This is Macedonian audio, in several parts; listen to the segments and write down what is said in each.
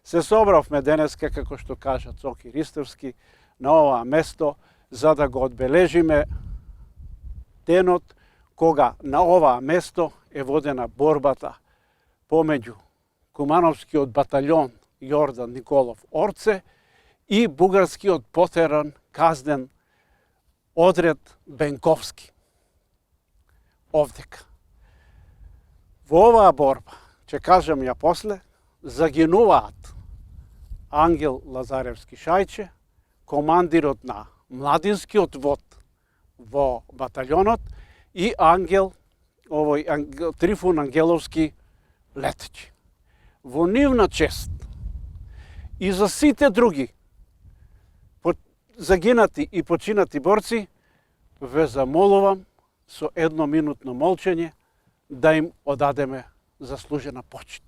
се собравме денеска, како што кажа Цоки Ристовски, на ова место, за да го одбележиме денот кога на ова место е водена борбата помеѓу Кумановскиот батальон Јордан Николов Орце и бугарскиот потеран казнен одред Бенковски. Овдека. Во оваа борба, ќе кажам ја после, загинуваат Ангел Лазаревски Шајче, командирот на младинскиот вод во батальонот, и Трифун Ангеловски Летичи. Во нивна чест и за сите други загинати и починати борци, ве замолувам со едноминутно молчење да им одадеме заслужена почит.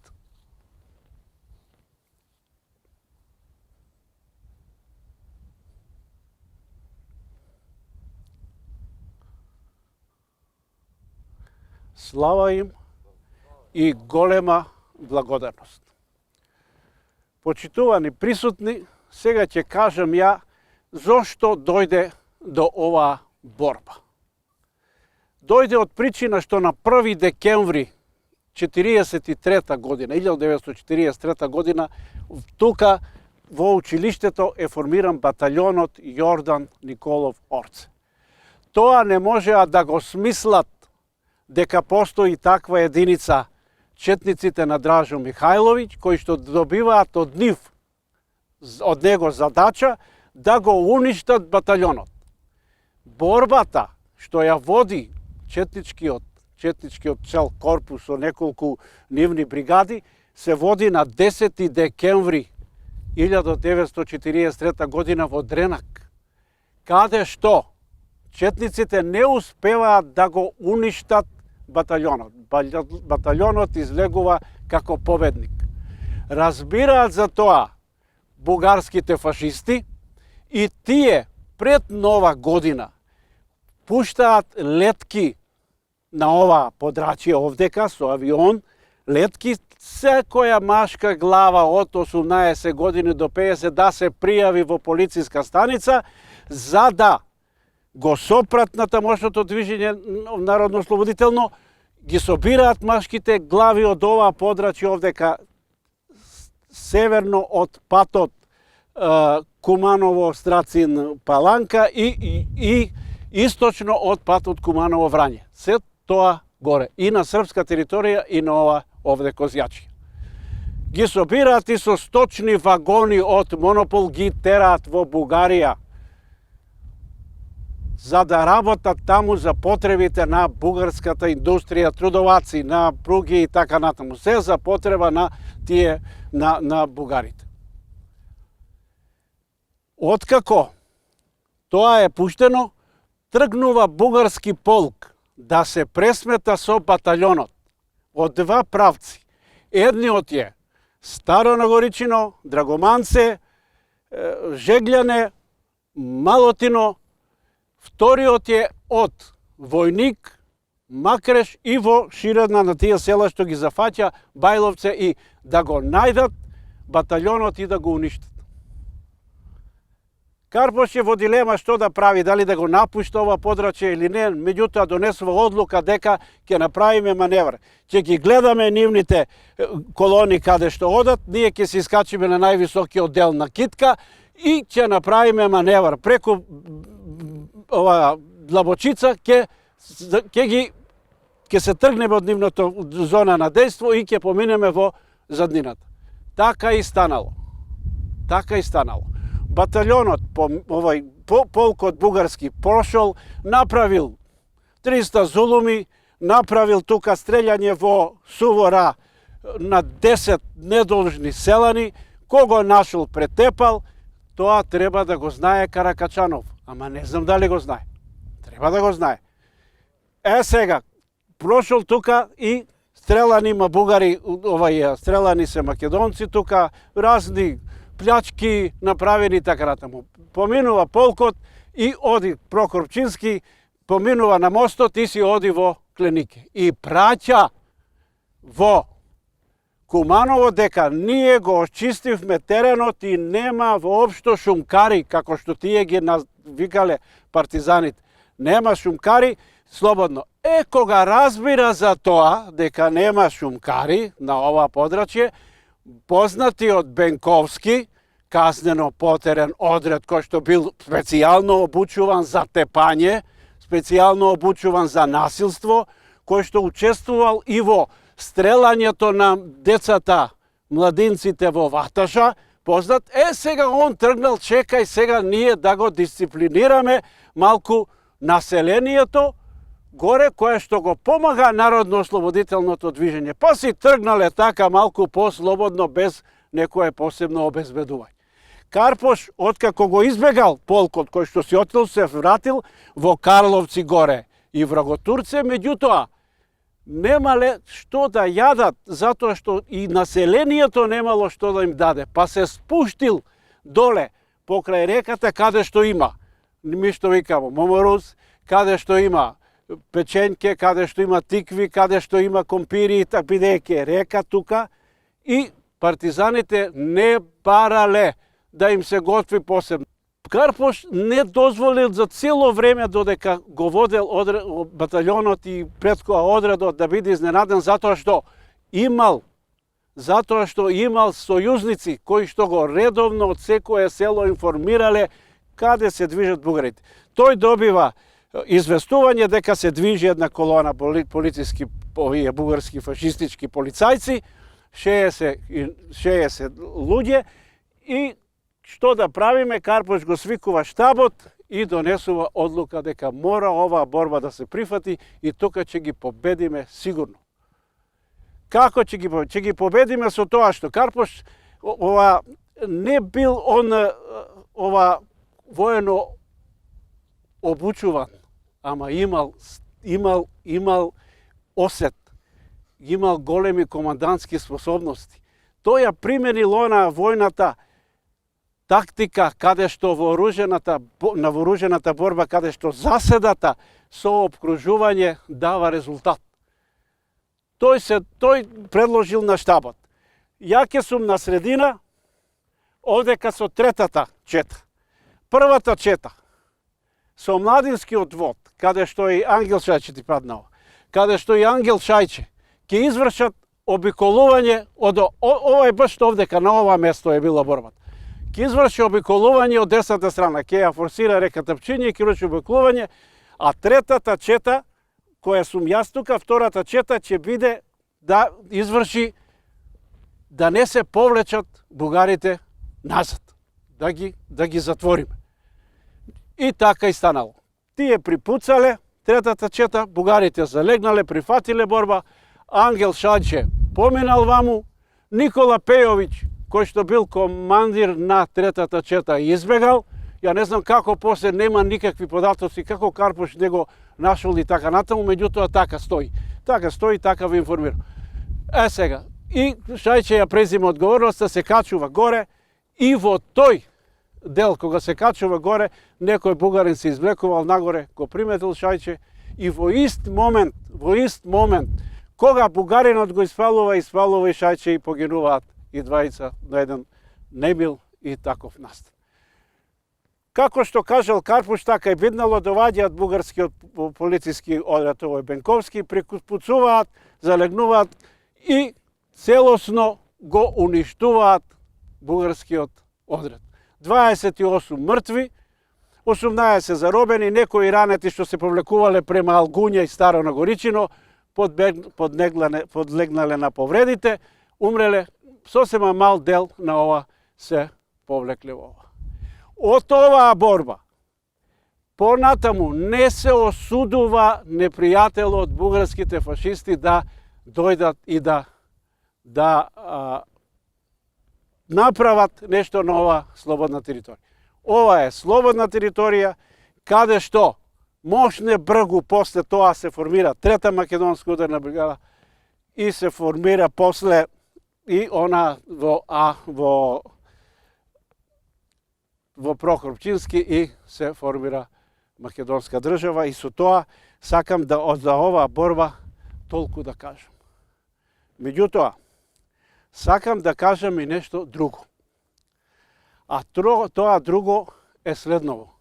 Слава им и голема благодарност. Почитувани присутни, сега ќе кажам ја зошто дојде до оваа борба. Дојде од причина што на 1 декември 1943 година, 1943 година, тука во училиштето е формиран батальонот Јордан Николов Орце. Тоа не можеа да го смислат дека постои таква единица четниците на Дражо Михајловиќ, кои што добиваат од него задача да го уништат батальонот. Борбата што ја води четничкиот цел корпус со неколку нивни бригади се води на 10 декември 1943 година во Дренак, каде што четниците не успеваат да го уништат батальонот. Батальонот излегува како победник. Разбираат за тоа бугарските фашисти и тие пред нова година пуштаат летки на ова подрачје овдека со авион, летки, секоја машка глава од 18 години до 50 да се пријави во полициска станица за да го сопрат на тамошното движење народно-ослободително, ги собираат машките глави од оваа подрачје овдека северно од патот Куманово, Страцин, Паланка и источно од патот Куманово, Врање. Се тоа горе, и на српска територија и на ова овде Козјачи. Ги собираат и со сточни вагони од Монопол ги тераат во Бугарија за да работат таму за потребите на бугарската индустрија, трудоваци, на пруги и така натаму. Се за потреба на тие на бугарите. Откако тоа е пуштено, тргнува бугарски полк да се пресмета со батальонот од два правци. Едниот е Старо Нагоричино, Драгоманце, Жегляне, Малотино, вториот е од Војник, Макреш и во ширина на тие села што ги зафаќа Бајловце и да го најдат батальонот и да го уништат. Карпош е во дилема што да прави, дали да го напушта ова подрачје или не, меѓутоа донесува одлука дека ќе направиме маневр. Ќе ги гледаме нивните колони каде што одат, ние ќе се искачиме на највисокиот дел на Китка и ќе направиме маневр преку ова Длабочица, ќе се тргнеме од нивната зона на дејство и ќе поминеме во заднината. Така и станало. Така и станало. Батальонот, полкот бугарски прошол, направил 300 зулуми, направил тука стрелјање во Сувора на 10 недолжни селани, кого нашол претепал, тоа треба да го знае Каракачанов. Ама не знам дали го знае. Треба да го знае. Сега, прошол тука и стрелани има бугари, стрелани се македонци тука, разни плячки направени така натаму. Поминува полкот и оди Прокорчински, поминува на мостот и си оди во Кленике. И праќа во Куманово дека ние го очистивме теренот и нема воопшто шумкари, како што тие ги викале партизаните. Нема шумкари, слободно. Кога разбира за тоа, дека нема шумкари на ова подрачје, познатиот Бенковски, каснено потерен одред кој што бил специјално обучуван за тепање, специјално обучуван за насилство, кој што учествувал и во стрелањето на децата, младинците во ваташа, познат, сега он тргнал, чекај сега ние да го дисциплинираме малку населението, горе кое што го помага народно-ослободителното движење. Па си тргнале така малку послободно, без некое посебно обезбедување. Карпош, откако го избегал полкот кој што си отел, се вратил во Карловци горе и Враготурце, меѓутоа, немале што да јадат, затоа што и населението немало што да им даде. Па се спуштил доле, покрај реката, каде што има, ми што викамо, моморус, каде што има печенке, каде што има тикви, каде што има компири, бидејќи река тука, и партизаните не барале да им се готви посебно. Карпош не дозволил за цело време додека го водел баталјонот и предкоа одредот да биде изненаден, затоа што имал сојузници кои што го редовно од секое село информирале каде се движат бугарите. Тој добива известување дека се движи една колона полициски, овие бугарски фашистички полицајци, 60 луѓе, и што да правиме, Карпош го свикува штабот и донесува одлука дека мора оваа борба да се прифати и тука ќе ги победиме сигурно. Како ќе ги победиме? Ќе ги победиме со тоа што Карпош не бил воено обучуван, ама имал осет, имал големи командантски способности. Тој ја применил војната тактика каде што на вооружената борба, каде што заседата со опкружување дава резултат. Тој предложил на штабот. Ја ќе сум на средина, овдека со третата чета. Првата чета со младинскиот вод, каде што и Ангел Шајче ти паднал, каде што и Ангел Шајче ќе извршат обиколување од овај баш овдека на ова место е била борбата. Ќе изврши обиколување од десната страна, ќе ја форсира реката Пчиња и ќе врши обиколување, а третата чета, која сум јас тука, втората чета ќе биде да изврши, да не се повлечат бугарите назад, да ги затвориме. И така и станало. Тие припуцале, третата чета, бугарите залегнале, прифатиле борба, Ангел Шајче поминал ваму, Никола Пејовиќ, кој што бил командир на третата чета, избегал. Ја не знам како после, нема никакви податоци, како Карпош не го нашол и така натаму, меѓутоа така стои. Така ви информира. Сега, и Шајче ја презима одговорноста, се качува горе, и во тој дел, кога се качува горе, некој бугарин се извлекувал нагоре, го приметил Шајче, и во ист момент, кога бугаринот го испалува и Шајче и погинуваат и двајца на еден немил и таков настан. Како што кажал Карпош, така и биднало, доваѓаат бугарскиот полициски одред, овој Бенковски, препуцуваат, залегнуваат и целосно го уништуваат бугарскиот одред. 28 мртви, 18 заробени, некои ранети што се повлекувале према Alguња и Старо Нагоричино, подлегнале на повредите, умреле, сосема мал дел на ова се повлекле во ова. Од оваа борба, понатаму не се осудува непријателот бугарските фашисти да дојдат и да направат нешто на ова слободна територија. Ова е слободна територија, каде што мошне бргу после тоа се формира Трета македонска ударна бригада и се формира после и она во Прохорчински и се формира македонска држава, и со тоа сакам да за оваа борба толку да кажам. Меѓутоа, Сакам да кажам и нешто друго. А тоа друго е следново.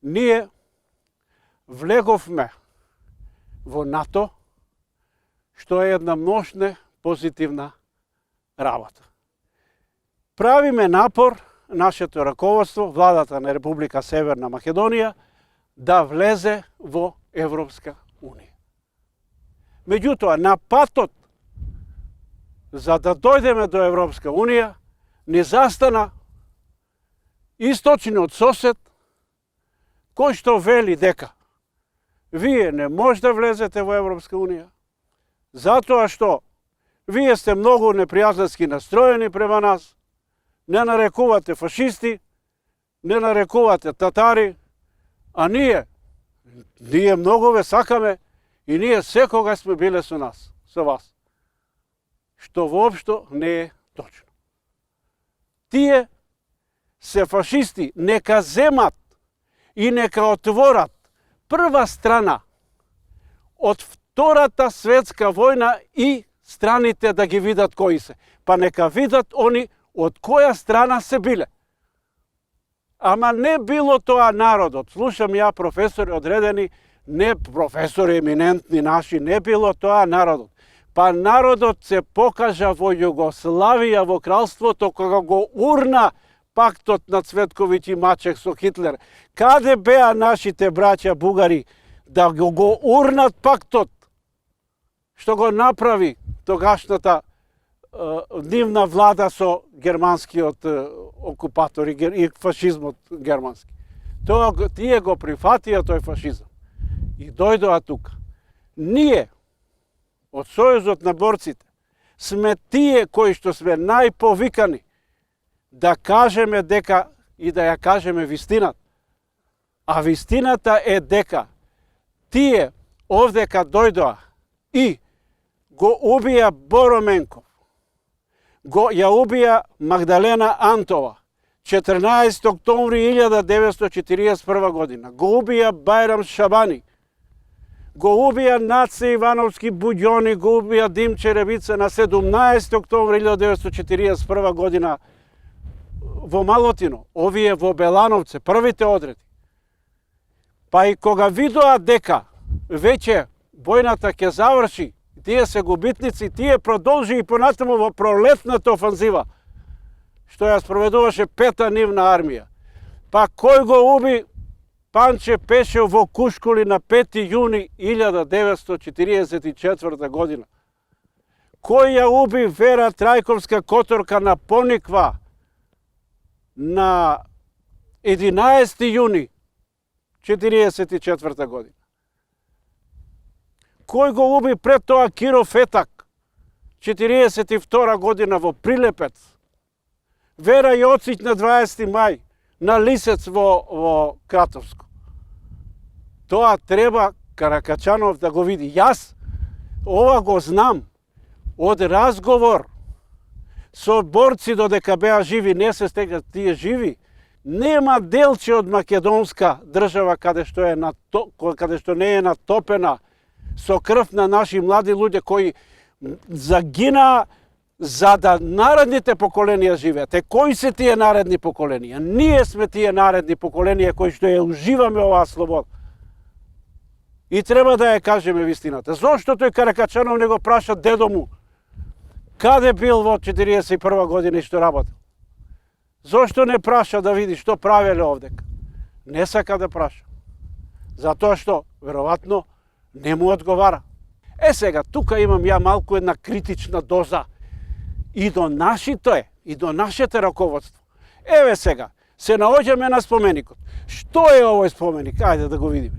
Ние влеговме во НАТО, што е една множна позитивна работа. Правиме напор, нашето раководство, владата на Република Северна Македонија, да влезе во Европска Унија. Меѓутоа, на патот за да дојдеме до Европска Унија, не застана источниот сосед, кој што вели дека вие не може да влезете во Европска Унија, затоа што вие сте многу непријателски настроени према нас, не нарекувате фашисти, не нарекувате татари, а ние многу ве сакаме и ние секогаш сме биле со нас, со вас. Што воопшто не е точно. Тие се фашисти, нека земат и нека отворат прва страна од Втората светска војна и страните да ги видат кои се. Па нека видат они од која страна се биле. Ама не било тоа народот. Слушам ја професори одредени, не професори еминентни наши, не било тоа народот. Па народот се покажа во Југославија, во кралството, кога го урна пактот на Цветковиќ и Мачек со Хитлер. Каде беа нашите браќа бугари да го урнат пактот, што го направи тогашната нивна влада со германскиот окупатор и фашизмот германски. Тие го прифатија тој фашизам и дојдоа тука. Ние, од Сојузот на борците, сме тие кои што сме најповикани да кажеме дека и да ја кажеме вистината. А вистината е дека тие овдека дојдоа и го убија Боро Менков, ја убија Магдалена Антова, 14 октомври 1941 година, го убија Бајрам Шабани, го убија Наце Ивановски Буѓони, го убија Димче Ревица на 17 октомври 1941 година во Малотино, овие во Белановце, првите одреди. Па и кога видоа дека веќе војната ќе заврши, тие се губитници, тие продолжи и понатаму во пролетната офанзива, што ја спроведуваше пета нивна армија. Па кој го уби Панче Пешев во Кушкули на 5. јуни 1944 година? Кој ја уби Вера Трајковска Которка на Пониква на 11. јуни 1944 година? Кој го уби пред тоа Киро Фетак, 42 година во Прилепец? Вера Јоцич на 20. мај, на Лисец во Кратовско. Тоа треба Каракачанов да го види. Јас ова го знам од разговор со борци додека беа живи, не се стега тие живи. Нема делче од македонска држава каде што не е натопена со крв на наши млади луѓе кои загинаа за да наредните поколенија живеат. Кои се тие наредни поколенија? Ние сме тие наредни поколенија кои што ја уживаме оваа слобода. И треба да ја кажеме вистината. Зошто тој Каракачанов не го праша дедо му каде бил во 41 година и што работел? Зошто не праша да види што правеле овдека? Не сака да праша. Затоа што, веројатно, не му одговара. Сега, тука имам ја малку една критична доза и до нашите, и до нашето раководство. Еве сега, се наоѓаме на споменикот. Што е овој споменик? Ајде да го видиме.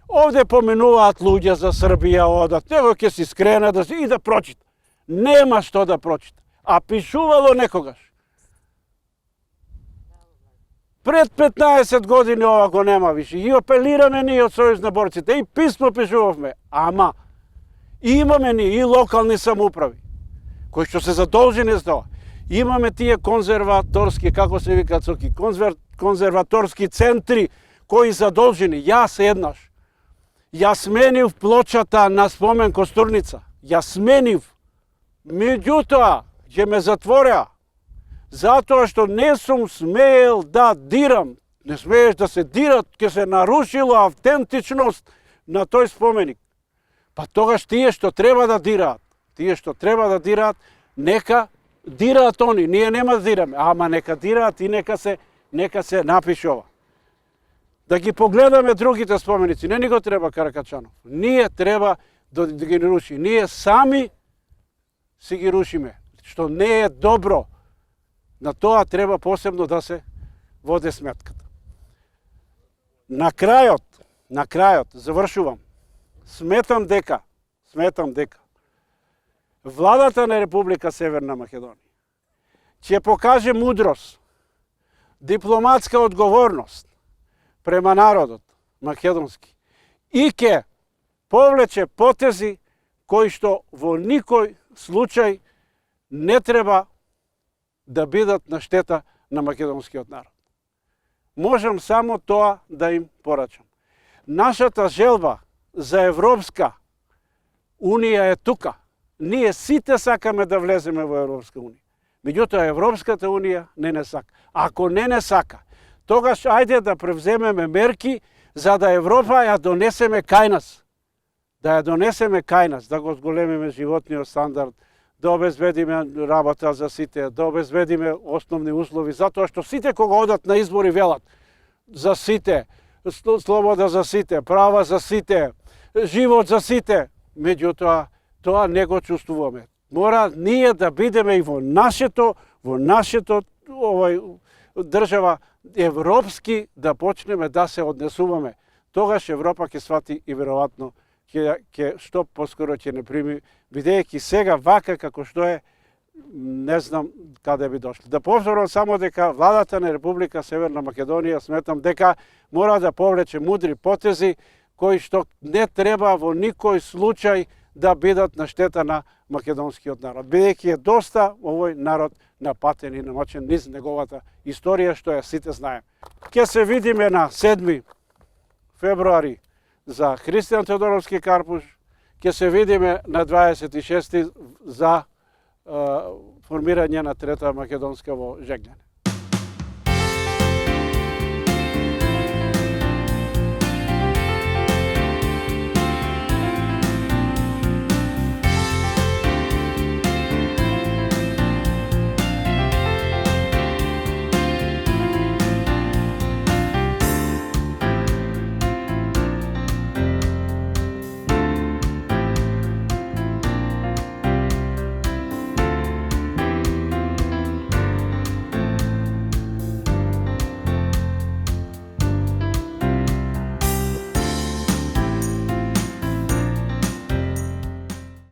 Овде поменуваат луѓе за Србија, одат, него ќе си скрене и да прочита. Нема што да прочита. А пишувало некогаш. Пред 15 години ова го нема више. И апелираме ние од Сојуз на борците. И писмо пишувавме. Ама, имаме ние и локални самоуправи, кои што се задолжени за тоа. Имаме тие конзерваторски, како се викаат соки, конзерваторски центри, кои задолжени. Јас еднаш. Ја сменив плочата на спомен Костурница. Ја сменив. Меѓутоа, ќе ме затвореа, затоа што не сум смеел да дирам. Не смееш да се дират, ќе се нарушила автентичност на тој споменик. Па тогаш тие што треба да дираат, нека дираат они, ние нема да дираме, ама нека дираат и нека се напише ова. Да ги погледаме другите споменици, не ни го треба Каракачанов. Ние треба да ги руши. Ние сами си ги рушиме, што не е добро. На тоа треба посебно да се води сметката. На крајот, завршувам. Сметам дека владата на Република Северна Македонија ќе покаже мудрост, дипломатска одговорност према народот македонски и ќе повлече потези кои што во никој случај не треба да бидат на штета на македонскиот народ. Можам само тоа да им порачам. Нашата желба за Европска Унија е тука. Ние сите сакаме да влеземе во Европска Унија. Меѓутоа Европската Унија не сака. Ако не сака, тогаш ајде да превземеме мерки за да Европа ја донесеме кај нас. Да го зголемиме животниот стандард, да обезбедиме работа за сите, да обезбедиме основни услови, затоа што сите кога одат на избори велат за сите, слобода за сите, права за сите, живот за сите. Меѓутоа, тоа не го чувствуваме. Мора ние да бидеме и во нашето држава европски да почнеме да се однесуваме. Тогаш Европа ќе свати и веројатно ќе што поскоро ќе не прими, бидејќи сега вака како што е, не знам каде би дошли. Да повторам само дека владата на Република Северна Македонија сметам дека мора да повлече мудри потези кои што не треба во никој случај да бидат на штета на македонскиот народ. Бидејќи е доста овој народ напатен и намачен низ неговата историја што ја сите знаеме. Ќе се видиме на 7 февруари за Христијан Теодоровски Карпуш, ќе се видиме на 26 за формирање на Трета Македонска во Жеглјане.